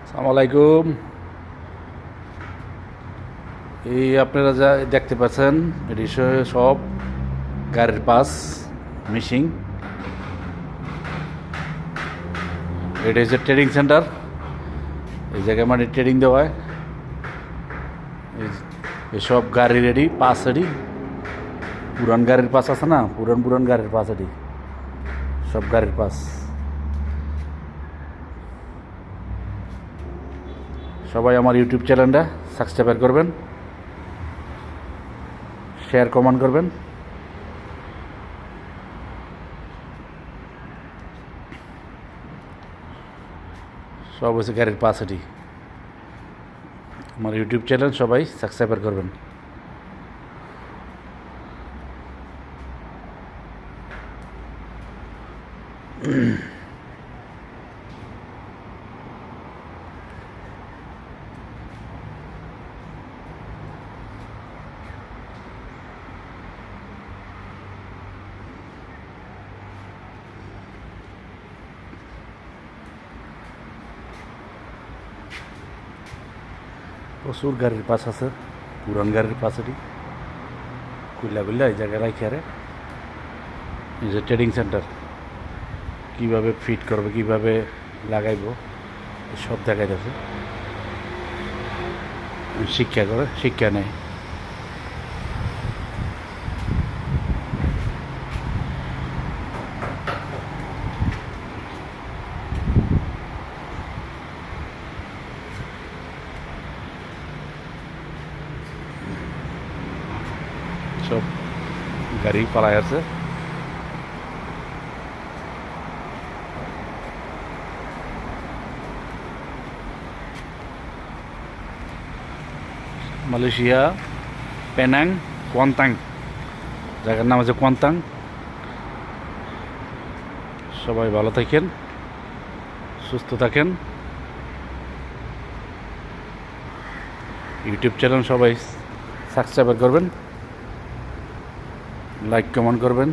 আসসালামু আলাইকুম। এই আপনারা যা দেখতে পাচ্ছেন এটি সব গাড়ির পাস মিশিং। এটা হচ্ছে ট্রেডিং সেন্টার। এই জায়গায় মানে ট্রেডিং দেওয়া হয়। এসব গাড়ি রেডি, পাস রেডি। পুরান গাড়ির পাস আছে না, পুরান গাড়ির পাস রেডি, সব গাড়ির পাস। সবাই আমার ইউটিউব চ্যানেলটা সাবস্ক্রাইব করবেন, শেয়ার কমেন্ট করবেন। সব হচ্ছে গাড়ির পাস রেডি। আমার ইউটিউব চ্যানেল সবাই সাবস্ক্রাইব করবেন। প্রচুর গাড়ির পাস আছে, পুরান গাড়ির পাস রেডি। কুইলা এই জায়গায় রাখি আরে এই যে ট্রেডিং সেন্টার কীভাবে ফিট করবে, কীভাবে লাগাইব, সব দেখাই যাচ্ছে। শিক্ষা নেয়। সব গাড়ি পালায় আছে। মালয়েশিয়া, পেনাং, কোয়ান্তাং, জায়গার নাম আছে কোয়ান্তাং। সবাই ভালো থাকেন, সুস্থ থাকেন। ইউটিউব চ্যানেল সবাই সাবস্ক্রাইব করবেন, লাইক কমেন্ট করবেন।